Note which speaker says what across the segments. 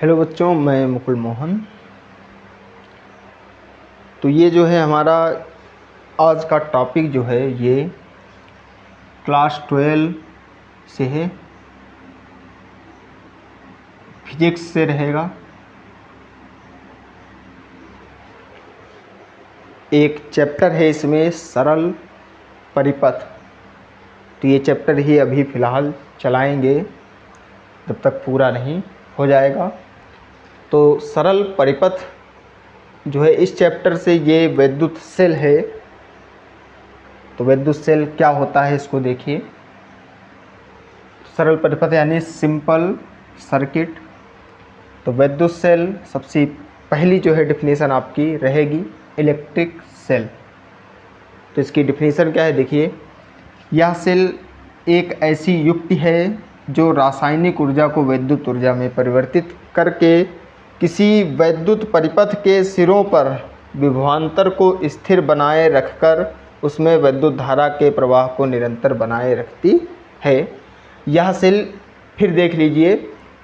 Speaker 1: Hello बच्चों, मैं मुकुल मोहन। तो ये जो है हमारा आज का टॉपिक जो है ये क्लास 12 से है, फिजिक्स से रहेगा। एक चैप्टर है इसमें सरल परिपथ। तो ये चैप्टर ही अभी फ़िलहाल चलाएंगे जब तक पूरा नहीं हो जाएगा। तो सरल परिपथ जो है इस चैप्टर से ये वैद्युत सेल है। तो वैद्युत सेल क्या होता है इसको देखिए। सरल परिपथ यानी सिंपल सर्किट। तो वैद्युत सेल सबसे पहली जो है डिफिनीशन आपकी रहेगी इलेक्ट्रिक सेल। तो इसकी डिफिनीशन क्या है देखिए। यह सेल एक ऐसी युक्ति है जो रासायनिक ऊर्जा को वैद्युत ऊर्जा में परिवर्तित करके किसी वैद्युत परिपथ के सिरों पर विभवांतर को स्थिर बनाए रखकर उसमें वैद्युत धारा के प्रवाह को निरंतर बनाए रखती है। यह सेल, फिर देख लीजिए,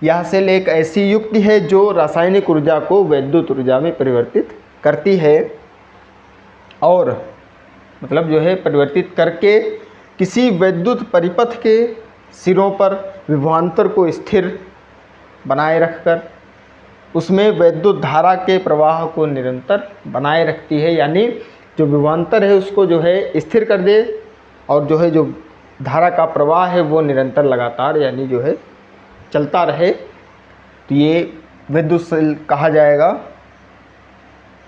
Speaker 1: यह सेल एक ऐसी युक्ति है जो रासायनिक ऊर्जा को वैद्युत ऊर्जा में परिवर्तित करती है और मतलब जो है परिवर्तित करके किसी वैद्युत परिपथ के सिरों पर विभवांतर को स्थिर बनाए रखकर उसमें वैद्युत धारा के प्रवाह को निरंतर बनाए रखती है। यानी जो विभवांतर है उसको जो है स्थिर कर दे और जो है जो धारा का प्रवाह है वो निरंतर लगातार यानी जो है चलता रहे। तो ये विद्युत सेल कहा जाएगा।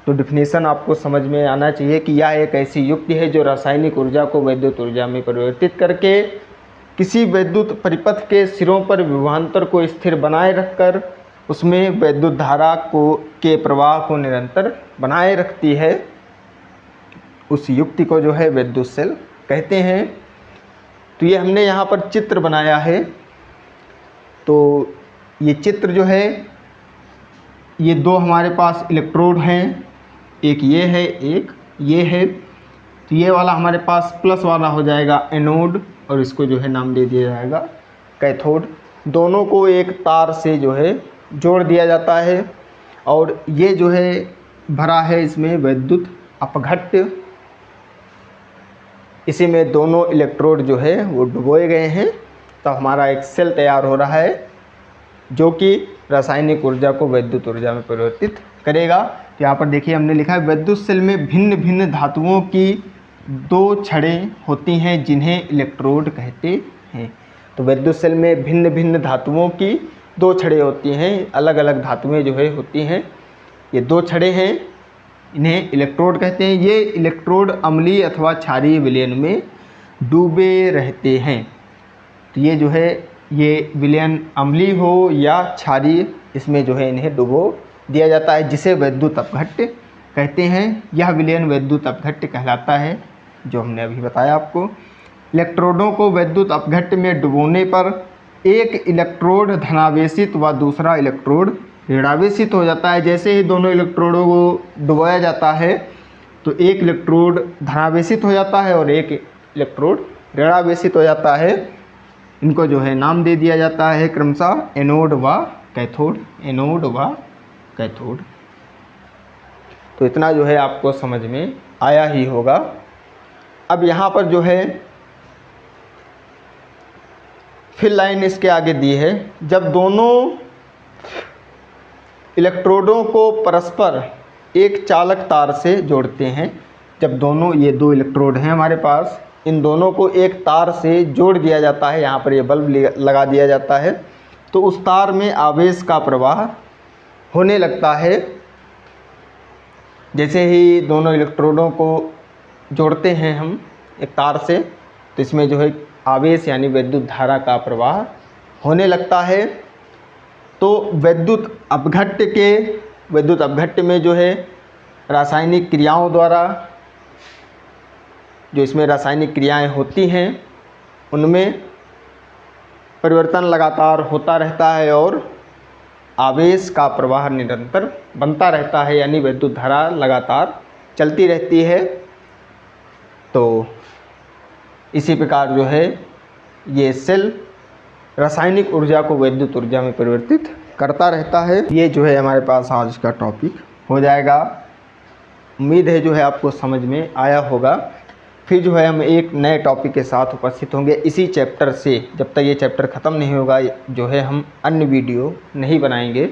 Speaker 1: तो डिफिनीशन आपको समझ में आना चाहिए कि यह एक ऐसी युक्ति है जो रासायनिक ऊर्जा को वैद्युत ऊर्जा में परिवर्तित करके किसी वैद्युत परिपथ के सिरों पर विभवांतर को स्थिर बनाए रखकर उसमें वैद्युत धारा के प्रवाह को निरंतर बनाए रखती है। उस युक्ति को जो है वैद्युत सेल कहते हैं। तो ये हमने यहाँ पर चित्र बनाया है। तो ये चित्र जो है ये दो हमारे पास इलेक्ट्रोड हैं, एक ये है एक ये है। तो ये वाला हमारे पास प्लस वाला हो जाएगा एनोड और इसको जो है नाम दे दिया जाएगा कैथोड। दोनों को एक तार से जो है जोड़ दिया जाता है और ये जो है भरा है इसमें वैद्युत अपघट्य। इसी में दोनों इलेक्ट्रोड जो है वो डुबोए गए हैं। तो हमारा एक सेल तैयार हो रहा है जो कि रासायनिक ऊर्जा को वैद्युत ऊर्जा में परिवर्तित करेगा। तो यहाँ पर देखिए हमने लिखा है वैद्युत सेल में भिन्न भिन्न धातुओं की दो छड़ें होती हैं जिन्हें इलेक्ट्रोड कहते हैं। तो वैद्युत सेल में भिन्न भिन्न धातुओं की दो छड़ें होती हैं, अलग अलग धातुएं जो है होती हैं। ये दो छड़ें हैं, इन्हें इलेक्ट्रोड कहते हैं। ये इलेक्ट्रोड अम्लीय अथवा क्षारीय विलयन में डूबे रहते हैं। तो ये जो है ये विलयन अम्लीय हो या क्षारीय, इसमें जो है इन्हें डुबो दिया जाता है जिसे वैद्युत अपघट्य कहते हैं। यह विलयन वैद्युत अपघट्य कहलाता है जो हमने अभी बताया आपको। इलेक्ट्रोडों को वैद्युत अपघट्य में डुबोने पर एक इलेक्ट्रोड धनावेशित व दूसरा इलेक्ट्रोड ऋणावेशित हो जाता है। जैसे ही दोनों इलेक्ट्रोडों को डुबाया जाता है तो एक इलेक्ट्रोड धनावेशित हो जाता है और एक इलेक्ट्रोड ऋणावेशित हो जाता है। इनको जो है नाम दे दिया जाता है क्रमशः एनोड व कैथोड, एनोड व कैथोड। तो इतना जो है आपको समझ में आया ही होगा। अब यहाँ पर जो है फिर लाइन इसके आगे दी है। जब दोनों इलेक्ट्रोडों को परस्पर एक चालक तार से जोड़ते हैं, जब दोनों ये दो इलेक्ट्रोड हैं हमारे पास, इन दोनों को एक तार से जोड़ दिया जाता है, यहाँ पर ये बल्ब लगा दिया जाता है, तो उस तार में आवेश का प्रवाह होने लगता है। जैसे ही दोनों इलेक्ट्रोडों को जोड़ते हैं हम एक तार से तो इसमें जो है आवेश यानी विद्युत धारा का प्रवाह होने लगता है। तो विद्युत अपघट्य में जो है रासायनिक क्रियाओं द्वारा जो इसमें रासायनिक क्रियाएं होती हैं उनमें परिवर्तन लगातार होता रहता है और आवेश का प्रवाह निरंतर बनता रहता है यानी विद्युत धारा लगातार चलती रहती है। तो इसी प्रकार जो है ये सेल रासायनिक ऊर्जा को वैद्युत ऊर्जा में परिवर्तित करता रहता है। ये जो है हमारे पास आज का टॉपिक हो जाएगा। उम्मीद है जो है आपको समझ में आया होगा। फिर जो है हम एक नए टॉपिक के साथ उपस्थित होंगे इसी चैप्टर से। जब तक ये चैप्टर ख़त्म नहीं होगा जो है हम अन्य वीडियो नहीं बनाएंगे।